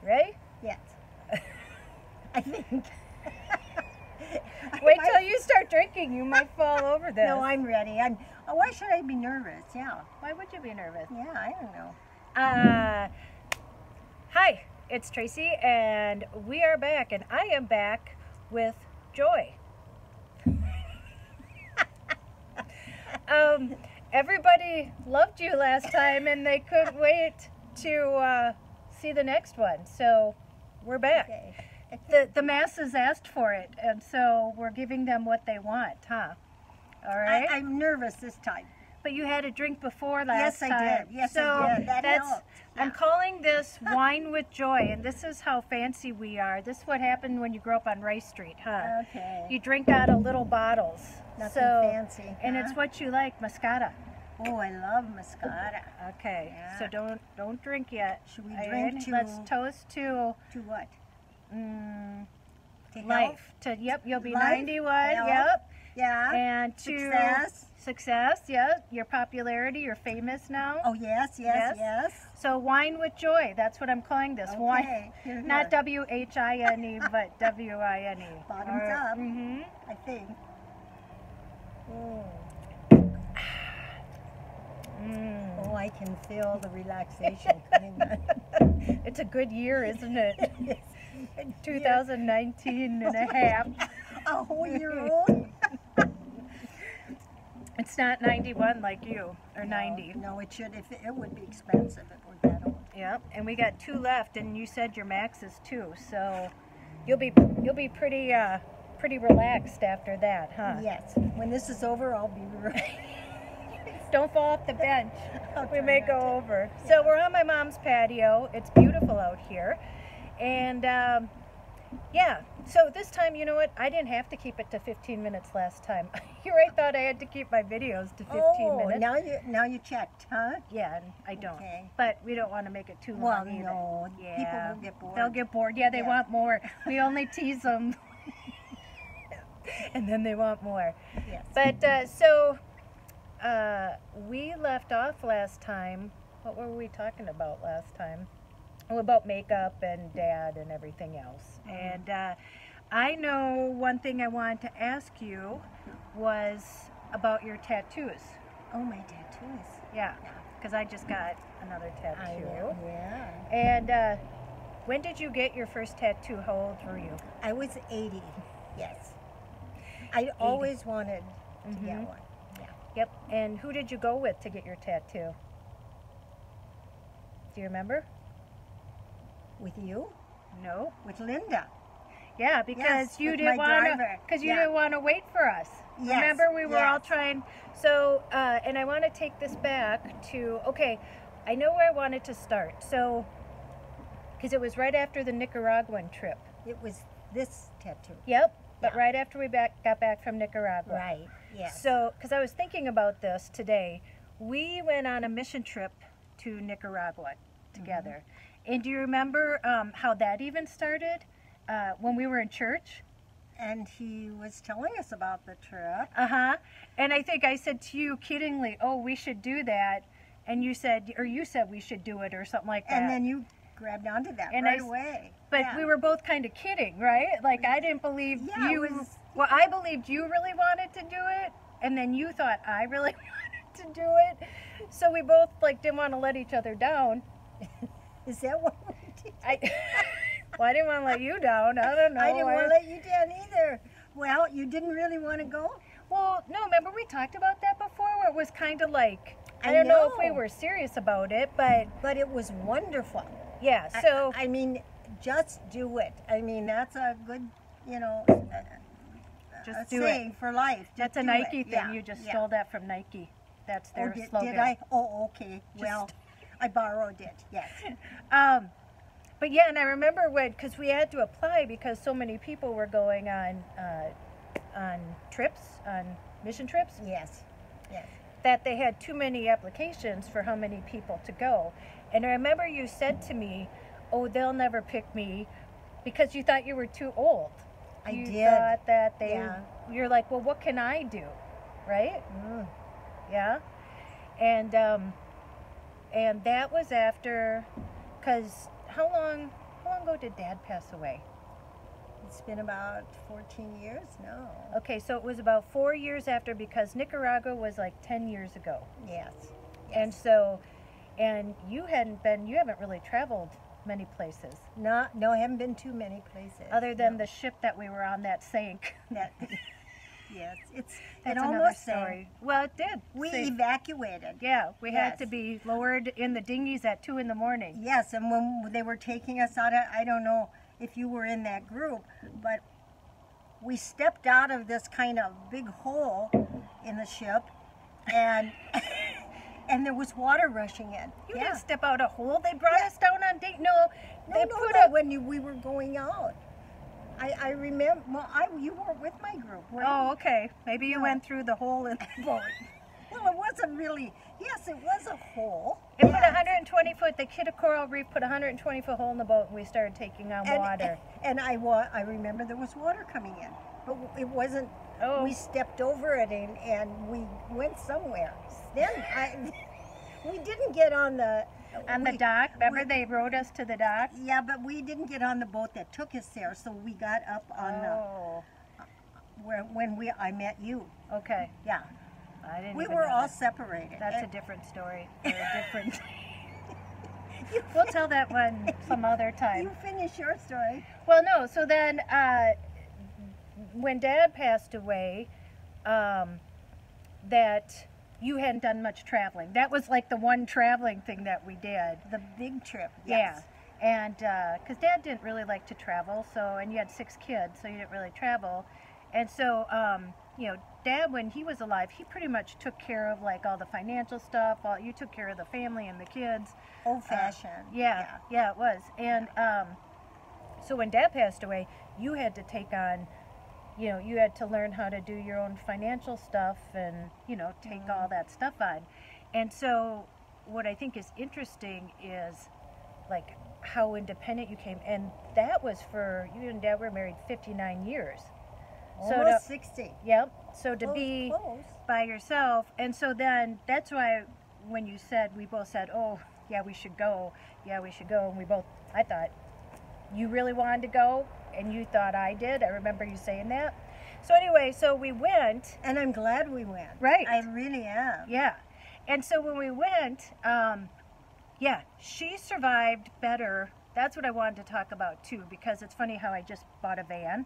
Ready? Yes. I think. Wait till you start drinking. You might fall over this. No, I'm ready. Why should I be nervous? Yeah. Why would you be nervous? Yeah, I don't know. Hi, it's Tracy, and we are back, and I am back with joy. Everybody loved you last time, and they couldn't wait to see the next one, so we're back. Okay. The masses asked for it, and so we're giving them what they want, huh? All right? I'm nervous this time. But you had a drink before last time. Yes, I did. Yes, so I did. That helped. I'm calling this Wine with Joy, and this is how fancy we are. This is what happened when you grew up on Rice Street, huh? Okay. You drink out of little bottles. Nothing fancy. And huh? it's what you like, Moscata. Oh, I love Moscata. Okay, Yeah. so don't drink yet. Should we drink to... Let's toast to... To what? To life. Yep, you'll be life, 91. health, Yep. Yeah. And to... Success. Success, yeah. Your popularity, you're famous now. Oh, yes. So wine with joy, that's what I'm calling this. Okay. Wine, Here. not W-H-I-N-E, but W-I-N-E. Bottoms up, Mm-hmm. I think. Oh, I can feel the relaxation coming on. It's a good year, isn't it? 2019 and a half. A whole year old? It's not 91 like you, or 90. No, it should. If it would be expensive if it were that old. Yep, and we got 2 left, and you said your max is 2, so you'll be pretty pretty relaxed after that, huh? Yes. When this is over, I'll be Don't fall off the bench. We try may not go to. over. So we're on my mom's patio. It's beautiful out here, and yeah. So this time, you know what? I didn't have to keep it to 15 minutes last time. I thought I had to keep my videos to 15 minutes. Now you checked, huh? Yeah, and I don't. Okay. But we don't want to make it too long Well, either. no. Yeah. People will get bored. They'll get bored. Yeah, they Yeah. want more. We only tease them. And then they want more. Yes. But so we left off last time. What were we talking about last time? Oh, about makeup and Dad and everything else. And I know one thing I wanted to ask you was about your tattoos. Oh, my tattoos. Yeah, because I just got another tattoo. I know. Yeah. And when did you get your first tattoo? How old were you? I was 80. Yes. I always wanted to get one. Yeah. Yep. And who did you go with to get your tattoo? Do you remember? With you? No. With Linda. Yeah, because Yes, you with didn't my want to. driver. Because you Yeah. didn't want to wait for us. Yes, Remember, we were all yes. trying. So, and I want to take this back to. Okay, I know where I wanted to start. So, because it was right after the Nicaraguan trip. It was this tattoo. Yep. But Yeah. right after we got back from Nicaragua. Right. Yes. So, because I was thinking about this today, we went on a mission trip to Nicaragua together. And do you remember how that even started? When we were in church? And he was telling us about the trip. Uh-huh. And I think I said to you kiddingly, oh, we should do that. And you said we should do it or something like that. And then you grabbed onto that And right away. But Yeah. we were both kind of kidding, right? Like, I didn't believe Yeah, you. it was- Well, I believed you really wanted to do it. And then you thought I really wanted to do it. So we both, like, didn't want to let each other down. Is that what we did? Well, I didn't want to let you down. I don't know. I didn't want to let you down either. Well, you didn't really want to go? Well, no, remember we talked about that before where it was kind of like, I I don't know if we know. were serious about it, but But it was wonderful. yeah, so, I mean, just do it. I mean, that's a good, you know, just a do saying it. for life. Just That's a do Nike it. thing. Yeah, You just yeah. stole that from Nike. That's their Oh, slogan. did I? Oh, okay. Well, I borrowed it, yes. But yeah, and I remember because we had to apply because so many people were going on trips, on mission trips, Yes, yes. that they had too many applications for how many people to go. And I remember you said to me, oh, they'll never pick me because you thought you were too old. You did. thought that Yeah. you're like, well, what can I do? Right? Mm. Yeah. And that was after, because how long how long ago did Dad pass away? It's been about 14 years now. Okay, so it was about 4 years after, because Nicaragua was like 10 years ago. Yes. And so, and you haven't really traveled many places. No, I haven't been too many places. Other than the ship that we were on that sank. That, yes, it That's almost another sank. story. Well, it did. We Sink. evacuated. Yeah, we had Yes. to be lowered in the dinghies at 2 in the morning. Yes, and when they were taking us out, I don't know if you were in that group, but we stepped out of this kind of big hole in the ship, and and there was water rushing in. You didn't step out a hole. They brought us down on date. No, they put no, up. when we were going out. I remember. Well, you weren't with my group, were you? Oh, okay. Maybe you No. went through the hole in the boat. Well, it wasn't really. Yes, it was a hole. It put 120 foot. They hit a coral reef, put 120-foot hole in the boat, and we started taking on water. And I remember there was water coming in, but it wasn't. Oh. We stepped over it and we went somewhere. Then we didn't get on the Dock. Remember they rowed us to the dock? Yeah, but we didn't get on the boat that took us there. So we got up on when I met you. Okay. Yeah. I didn't. We even were know all that. separated. That's a different story. Or a different. We'll tell that one some other time. You finish your story. Well, no. So then, when Dad passed away, that you hadn't done much traveling. That was like the one traveling thing that we did. The big trip. Yeah. Yes. And because Dad didn't really like to travel, and you had 6 kids, so you didn't really travel. And so, Dad, when he was alive, he pretty much took care of like all the financial stuff. You took care of the family and the kids. Old fashioned. Yeah, it was. And so when Dad passed away, you had to take on, you had to learn how to do your own financial stuff and, take all that stuff on. And so what I think is interesting is like how independent you came. And that was for, you and Dad were married 59 years. Almost 60. Yep. So to Close, be close. by yourself. And so then that's why when we both said, oh, yeah, we should go. Yeah, we should go. And I thought, you really wanted to go? And you thought I did. I remember you saying that. So anyway, so we went. And I'm glad we went. Right. I really am. Yeah. And so when we went, she survived better. That's what I wanted to talk about too, because it's funny how I just bought a van.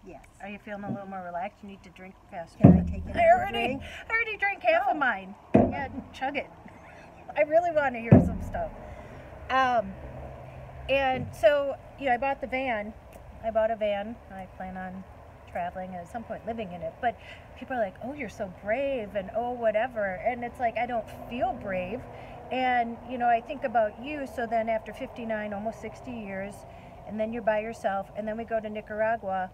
Yes. Are you feeling a little more relaxed? You need to drink faster. Can I take another drink? I already drank half of mine. Yeah, chug it. I really want to hear some stuff. And so, I bought the van. I bought a van. I plan on traveling and at some point living in it. But people are like, oh, you're so brave and oh, whatever. And it's like, I don't feel brave. And, I think about you. So then after 59, almost 60 years, and then you're by yourself. And then we go to Nicaragua.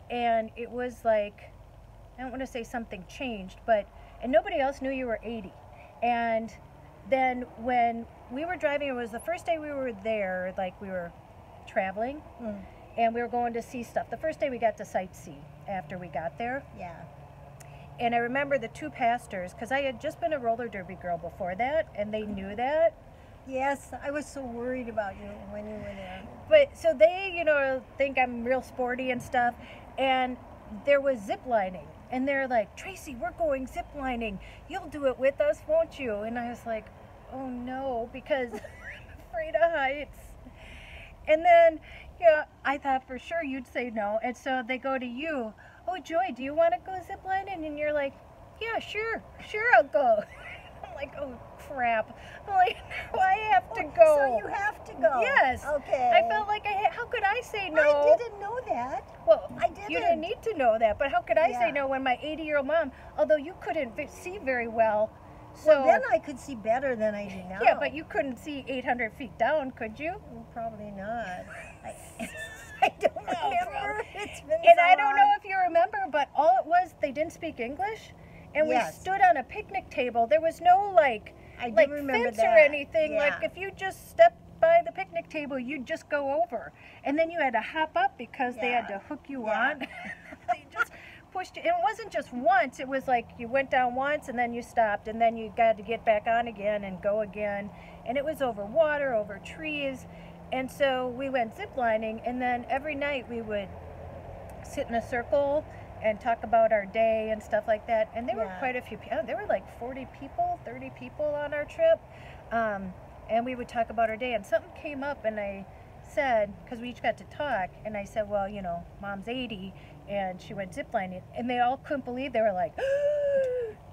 And it was like, I don't want to say something changed, and nobody else knew you were 80. And then when we were driving, it was the first day we were there, like we were traveling, and we were going to see stuff. The first day we got to sightsee after we got there. Yeah. And I remember the 2 pastors, because I had just been a roller derby girl before that, and they knew that. Yes, I was so worried about you when you were there. But so they, think I'm real sporty and stuff. And there was zip lining. And they're like, Tracey, we're going zip lining. You'll do it with us, won't you? And I was like, oh no, because I'm afraid of heights. And then, I thought for sure you'd say no. And so they go to you, oh, Joy, do you want to go zip lining? And you're like, yeah, sure, I'll go. I'm like, oh, crap. I'm like, no, I have to go. So you have to go? Yes. Okay. I felt like how could I say no? I didn't know that. Well, I didn't. You didn't need to know that, but how could I say Yeah. no when my 80-year-old mom, although you couldn't see very well, so... Well, then I could see better than I do now. Yeah, but you couldn't see 800 feet down, could you? Well, probably not. I don't remember. It's been And so I don't know long. if you remember, but all it was, they didn't speak English, and Yes. we stood on a picnic table. There was no, I do like remember fence or that. anything. Yeah. Like, if you just stepped by the picnic table, you'd just go over. And then you had to hop up because they had Yeah. to hook you Yeah. on. They just pushed you. And it wasn't just once. It was like you went down once and then you stopped and then you got to get back on again and go again. And it was over water, over trees. And so we went ziplining, and then every night we would sit in a circle and talk about our day and stuff like that. And there were quite a few people. There were like 40 people, 30 people on our trip. And we would talk about our day. And something came up, and I said, because we each got to talk, and I said, well, you know, Mom's 80, and she went ziplining. And they all couldn't believe. They were like,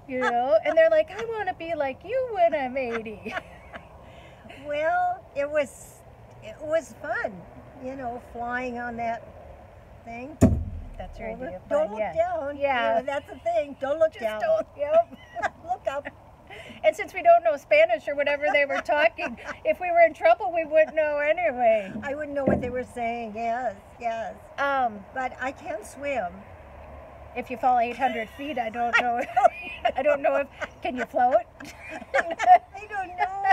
you know, and they're like, I want to be like you when I'm 80. Well, it was fun, you know, flying on that thing. That's your idea of fun. Don't look down. Yeah. You know, that's the thing. Don't look down. Don't, yep. Look up. And since we don't know Spanish or whatever they were talking, if we were in trouble, we wouldn't know anyway. I wouldn't know what they were saying. Yes, yes. But I can swim. If you fall 800 feet, I don't know. I don't know if, can you float? I don't know.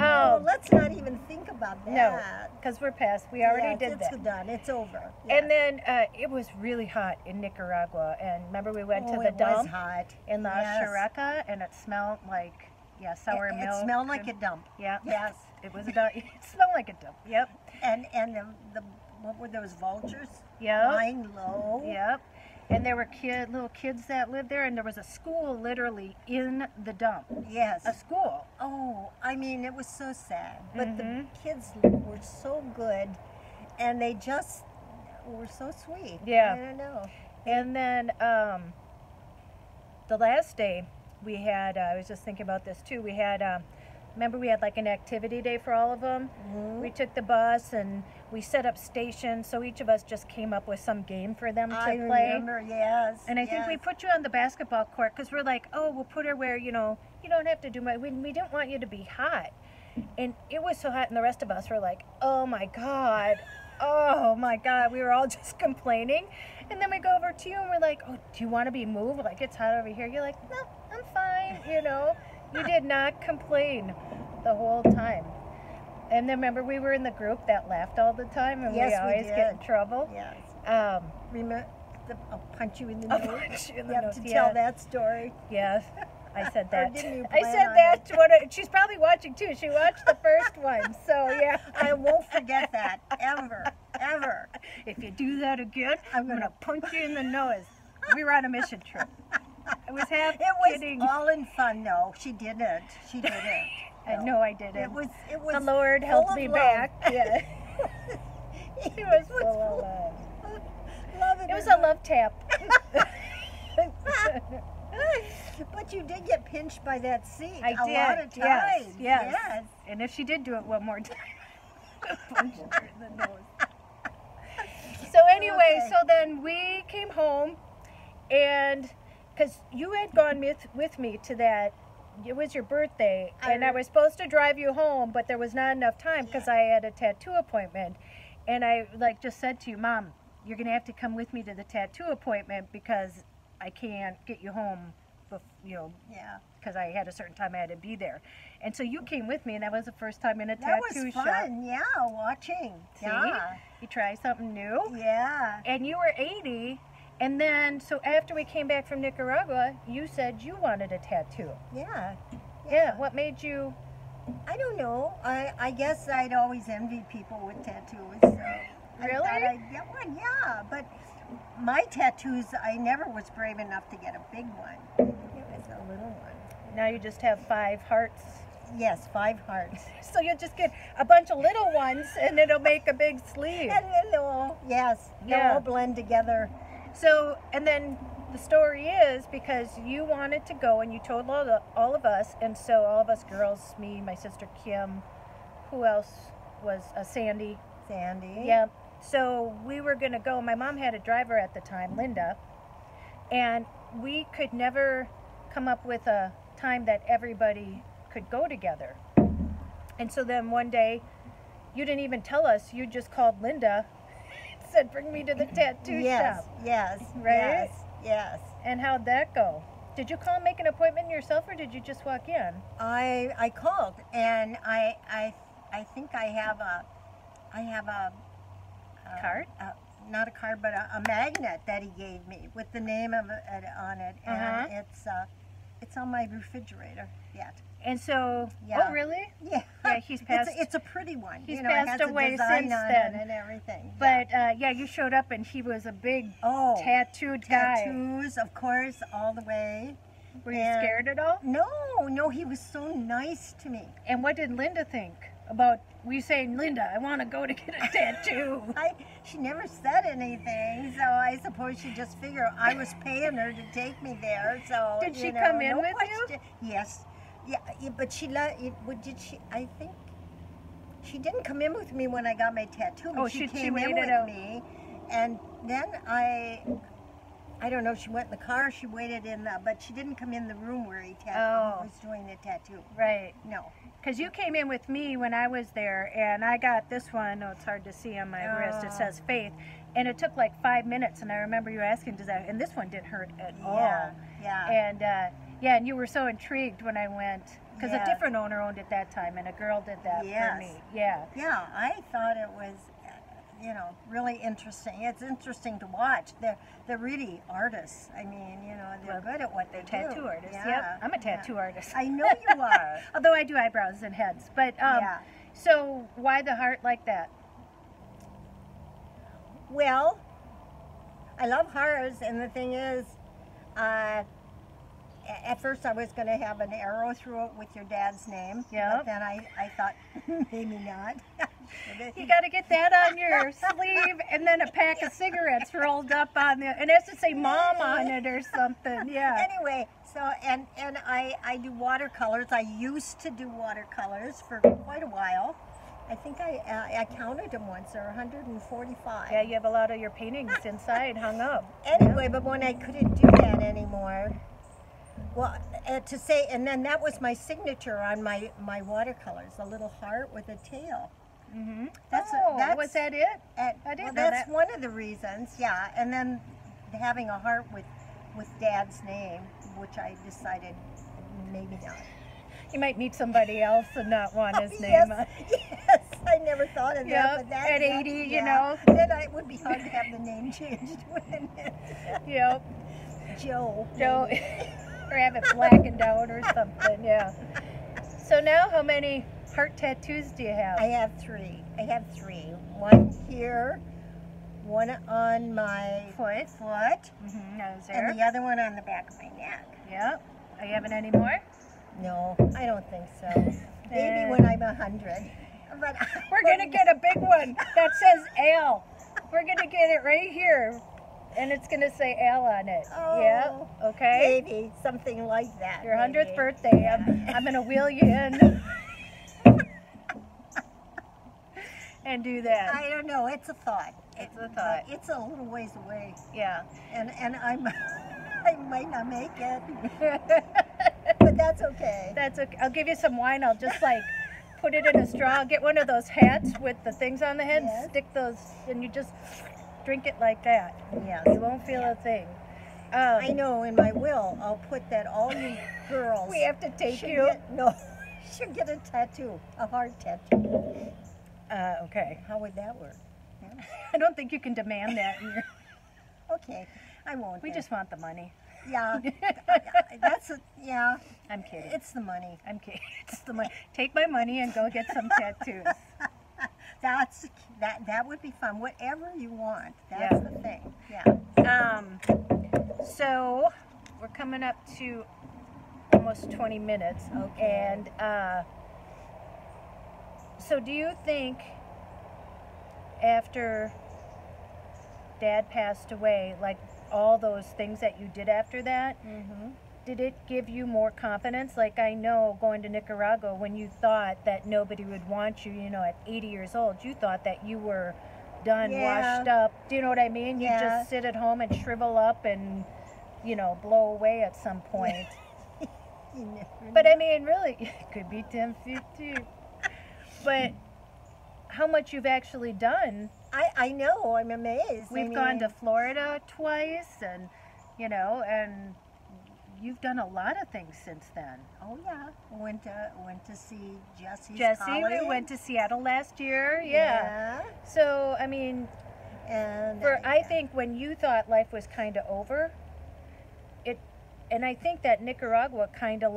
Oh, let's not even think about that. No, because we're past. We already did that. It's done. It's over. And then it was really hot in Nicaragua. And remember, we went to the dump was hot. in La Chiraca, and it smelled like sour milk. It smelled like a dump. Yeah. Yes. It was a dump. It smelled like a dump. Yep. And the what were those vultures? Yep. Lying low. Yep. And there were little kids that lived there, and there was a school literally in the dump. Yes. A school. Oh, I mean, it was so sad. But the kids were so good, and they just were so sweet. Yeah. I don't know. And then the last day we had, I was just thinking about this too, we had, remember we had like an activity day for all of them? We took the bus and we set up stations, so each of us just came up with some game for them to play. I remember, yes. And I think we put you on the basketball court because we're like, oh, we'll put her where, you know, you don't have to do much. We didn't want you to be hot. And it was so hot, and the rest of us were like, oh my God. Oh my God. We were all just complaining. And then we go over to you and we're like, oh, do you want to be moved? Like, it's hot over here. You're like, no, I'm fine, you know. You did not complain the whole time. And then remember, we were in the group that laughed all the time, and we always get in trouble. Yes. Remember, I'll punch you in the I'll nose. punch you in the You have nose, to tell that story. Yes, I said that. Didn't you I plan said on that it? to one of, she's probably watching too. She watched the first one, so yeah. I won't forget that, ever, ever. If you do that again, I'm going to punch you in the nose. We were on a mission trip. I was half kidding. It was all in fun, though. She didn't. She didn't. I know I didn't. It was the Lord helped me back. Yeah. It was full of love. Love It was a love tap. But you did get pinched by that seat I a did. lot of times. Yes. And if she did do it one more time, punch her in the nose. So anyway, so then we came home, and because you had gone with me to that, it was your birthday, and I was supposed to drive you home, but there was not enough time because I had a tattoo appointment. And I just said to you, Mom, you're going to have to come with me to the tattoo appointment because I can't get you home, you know, because I had a certain time I had to be there. And so you came with me, and that was the first time in a tattoo shop. That was fun, yeah, watching. See? Yeah. You try something new. Yeah. And you were 80, and then, so after we came back from Nicaragua, you said you wanted a tattoo. Yeah. Yeah, what made you? I don't know. I guess I'd always envy people with tattoos. So Really? I thought I'd get one, yeah. But my tattoos, I never was brave enough to get a big one. It was a little one. Now you just have 5 hearts. Yes, 5 hearts. So you'll just get a bunch of little ones, and it'll make a big sleeve. And then they'll all blend together. So, and then the story is because you wanted to go, and you told all of us, and so all of us girls, me, my sister Kim, who else was Sandy? Sandy. Yeah. So we were going to go. My mom had a driver at the time, Linda, and we could never come up with a time that everybody could go together. And so then one day, you didn't even tell us. You just called Linda and said, bring me to the tattoo shop. Yes. Right? Yes. And how'd that go? Did you call and make an appointment yourself, or did you just walk in? I called, and I think I have a card? Not a card, but a magnet that he gave me with the name of it on it, and it's on my refrigerator yet. And so, Yeah. oh really? Yeah. Yeah, he's passed. It's a pretty one. He's you know, passed it has away a design since on then. it and everything. But yeah, you showed up and he was a big tattooed guy. Tattoos, of course, all the way. Were you scared at all? No, he was so nice to me. And what did Linda think about? Were you saying, Linda, I want to go to get a tattoo? She never said anything, so I suppose she just figured I was paying her to take me there. So did she come in with you? Yes. Yeah, but she did she? I think she didn't come in with me when I got my tattoo. But she came in with me, and then I don't know. She went in the car. She waited but she didn't come in the room where he was doing the tattoo. Right. No. Because you came in with me when I was there, and I got this one. Oh, it's hard to see on my wrist. It says Faith, and it took like 5 minutes. And I remember you asking, "Does that?" And this one didn't hurt at all. Yeah. And yeah, and you were so intrigued when I went, because a different owner owned it that time, and a girl did that for me. Yeah. Yeah, I thought it was, really interesting. It's interesting to watch. They're really artists. I mean, they're good at what they do. Tattoo artists. Yeah. Yep. I'm a tattoo artist. I know you are. Although I do eyebrows and heads. But so why the heart like that? Well, I love hearts, and the thing is, at first I was going to have an arrow through it with your dad's name. Yeah. But then I thought, maybe not. You got to get that on your sleeve, and then a pack of cigarettes rolled up on the, and it has to say "Mom" on it or something. Yeah. Anyway, so and I do watercolors. I used to do watercolors for quite a while. I think I counted them once. There are 145. Yeah, you have a lot of your paintings inside hung up. Anyway, but when I couldn't do that anymore, well, and then that was my signature on my watercolors, a little heart with a tail. Mm-hmm. Was that it? I didn't know that's one of the reasons, yeah. And then having a heart with Dad's name, which I decided maybe not. You might meet somebody else and not want his name. Yes, I never thought of that. But that at 80, you know. Then it would be hard to have the name changed, wouldn't it? Yep. Joe. Or have it blackened out or something, yeah. So now how many heart tattoos do you have? I have three. One here, one on my foot, and the other one on the back of my neck. Yep. Are you having any more? No, I don't think so. Maybe when I'm 100. But we're going to get a big one that says Al. We're going to get it right here. And it's going to say Al on it. Oh, yeah. Okay. Maybe something like that. Your 100th birthday. I'm going to wheel you in and do that. I don't know. It's a thought. It's a thought. It's a little ways away. Yeah. And I might not make it. But that's okay. That's okay. I'll give you some wine. I'll just put it in a straw. I'll get one of those hats with the things on the head. Yes. Stick those, and you just drink it like that. Yes. You won't feel a thing. I know. In my will, I'll put that all you girls. We have to take you. Should get a tattoo, a heart tattoo. Okay. How would that work? Yeah. I don't think you can demand that. Okay, I won't. We just want the money. Yeah. Yeah. I'm kidding. It's the money. I'm kidding. It's the money. Take my money and go get some tattoos. That would be fun. Whatever you want. That's the thing. Yeah. So we're coming up to almost 20 minutes. Okay. And so do you think after Dad passed away, all those things that you did after that, did it give you more confidence? Like, I know going to Nicaragua, when you thought that nobody would want you, at 80 years old, you thought that you were done, washed up. Do you know what I mean? You just sit at home and shrivel up and, blow away at some point. But I mean, really, it could be 10 feet too. But how much you've actually done. I know, I'm amazed. We've gone to Florida twice, and and you've done a lot of things since then. Oh yeah, went to see Jessie. We went to Seattle last year. Yeah. So I mean, and I think when you thought life was kind of over, and I think that Nicaragua kind of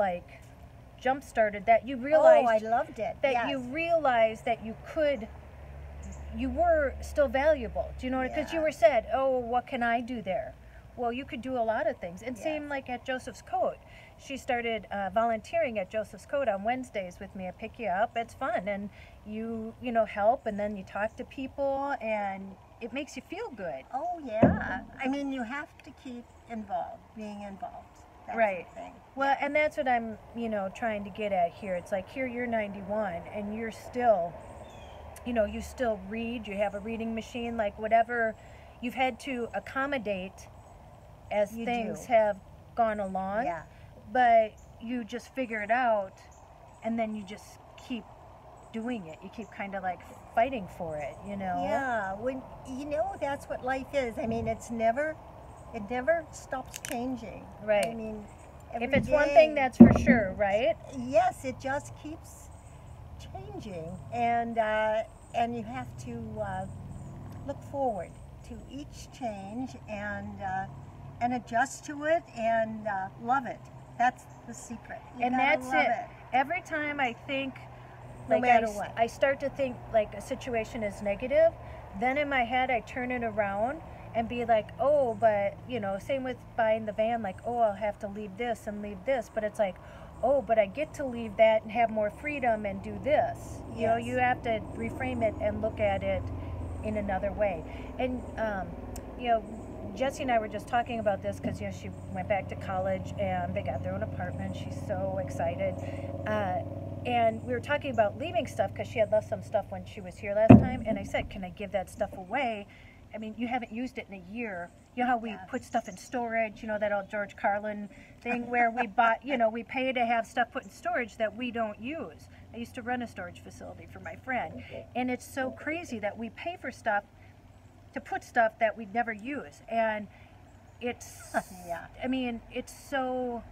jump started, that you Oh, realized I loved it. that Yes. you realized that you were still valuable. Do you know what? Because you Yeah. were said, oh, what can I do there? Well, you could do a lot of things. And same Yes. like at Joseph's Coat. She started volunteering at Joseph's Coat on Wednesdays with me. I pick you up. It's fun. And you know, help, and then you talk to people, and it makes you feel good. Oh, yeah. I mean, you have to keep involved, being involved. That's Right. the thing. Well, and that's what I'm, trying to get at here. It's like, here you're 91 and you're still, you still read, you have a reading machine, like whatever you've had to accommodate as You things do. have gone along. Yeah. But you just figure it out, and then you just keep doing it. You keep kind of like fighting for it, Yeah, when that's what life is. I mean, it never stops changing. Right. I mean, If every it's one day- thing, that's for sure, right? yes, it just keeps changing, and you have to look forward to each change and adjust to it and love it. That's the secret. You And gotta that's love it. Every time I think, No like matter what. I start to think like a situation is negative, then in my head I turn it around and be like, oh, but same with buying the van, like, oh, I'll have to leave this and leave this, but it's like, oh, but I get to leave that and have more freedom and do this. Yes. You have to reframe it and look at it in another way. And Jessie and I were just talking about this because she went back to college and they got their own apartment. She's so excited. And we were talking about leaving stuff because she had left some stuff when she was here last time. And I said, can I give that stuff away? I mean, you haven't used it in a year. You know how we put stuff in storage, that old George Carlin thing where we bought, we pay to have stuff put in storage that we don't use. I used to run a storage facility for my friend. And it's so crazy that we pay for stuff to put stuff that we'd never use. And it's, Yeah. I mean, it's so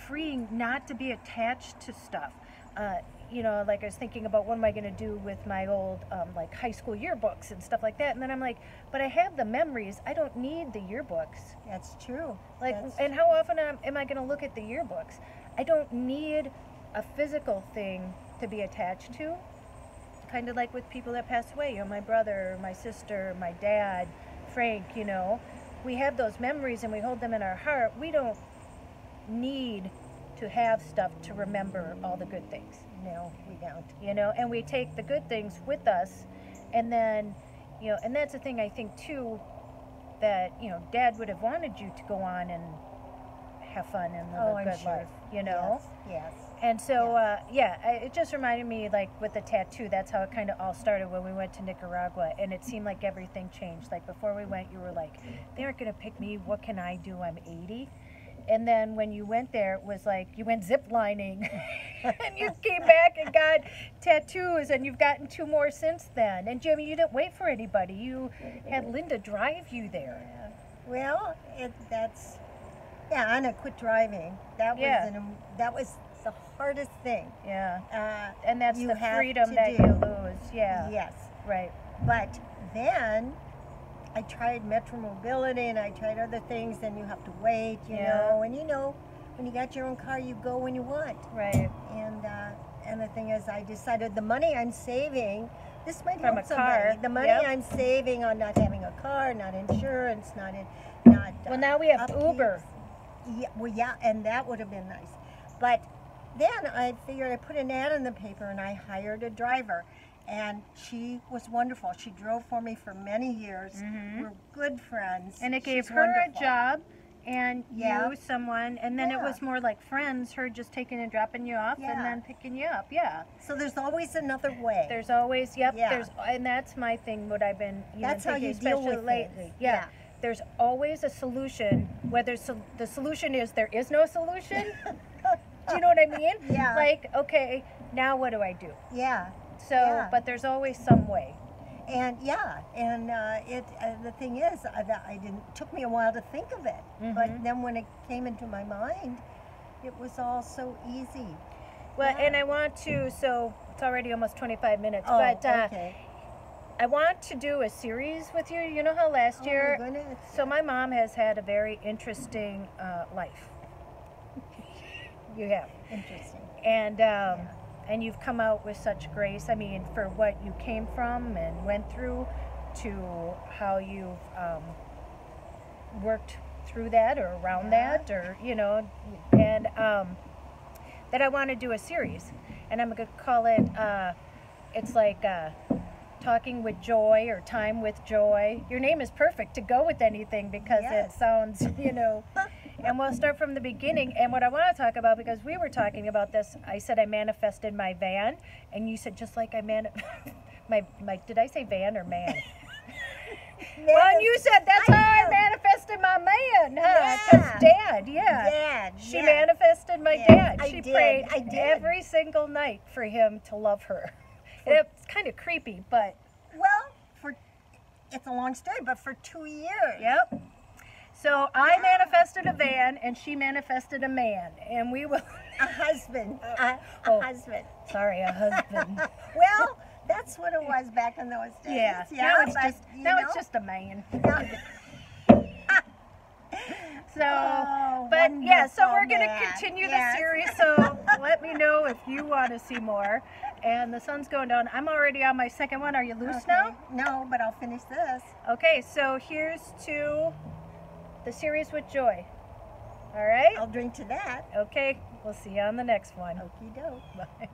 freeing not to be attached to stuff. Like I was thinking about what am I going to do with my old like high school yearbooks and stuff like that. And then I'm like, but I have the memories. I don't need the yearbooks. That's true. Like, That's- and how often am I going to look at the yearbooks? I don't need a physical thing to be attached to. Kind of like with people that pass away, my brother, my sister, my dad, Frank, we have those memories and we hold them in our heart. We don't need to have stuff to remember all the good things. No, we don't. And we take the good things with us, and then, and that's the thing I think too, that, Dad would have wanted you to go on and have fun and live a I'm good sure. life, Yes. And so, it just reminded me, like, with the tattoo, that's how it kind of all started when we went to Nicaragua, and it seemed like everything changed. Like, before we went, you were like, they aren't going to pick me, what can I do, I'm 80. And then when you went there, it was like, you went zip lining, and you came back and got tattoos, and you've gotten 2 more since then. And Jimmy, you didn't wait for anybody. You had Linda drive you there. Well, Anna quit driving. That was the hardest thing. Yeah. And that's you the have freedom to that do. you lose. Yeah. Yes. Right. But then I tried Metro Mobility and I tried other things, and you have to wait, you know. And when you got your own car, you go when you want. Right. And the thing is, I decided the money I'm saving, this might From help a somebody. car, The money yep. I'm saving on not having a car, not insurance, not. Well, now we have upkeep. Uber. Yeah, and that would have been nice. But then I figured I put an ad in the paper and I hired a driver. And she was wonderful. She drove for me for many years. We're good friends. And it gave She's her wonderful. a job and Yeah. you someone, and then it Yeah. was more like friends, her just taking and dropping you off Yeah. and then picking you up. Yeah. So there's always another way. There's always, yep, Yeah. and that's my thing, what I've been That's how thinking, you deal especially with lately. it. Yeah. Yeah. There's always a solution, whether the solution is there is no solution. Do you know what I mean? Yeah. Like, okay, now what do I do? Yeah. So, Yeah. but there's always some way. And the thing is, it took me a while to think of it. But then when it came into my mind, it was all so easy. Well, Yeah. and I want to, so it's already almost 25 minutes, Oh, but okay. I want to do a series with you. You know how last year, Oh my goodness. so my mom has had a very interesting life. You have. Interesting. and you've come out with such grace. I mean, for what you came from and went through, to how you've worked through that or around that, or and that I want to do a series, and I'm going to call it. It's like Talking with Joy or Time with Joy. Your name is perfect to go with anything because it sounds, And we'll start from the beginning. And what I want to talk about, because we were talking about this, I said I manifested my van, and you said just like I my did I say van or man? Well, and you said that's how I manifested my man, huh? Because Dad, she manifested my dad. She prayed every single night for him to love her. It's kind of creepy, but it's a long story, but for 2 years. Yep. So I manifested a van, and she manifested a man, and we will a husband. A husband. Sorry, a husband. Well, that's what it was back in those days. Yeah. Now it's just a man. So, but yeah, so we're going to continue the series, so let me know if you want to see more. And the sun's going down. I'm already on my second one. Are you loose now? No, but I'll finish this. Okay, so here's to the series with Joy. All right? I'll drink to that. Okay, we'll see you on the next one. Okie doke. Bye.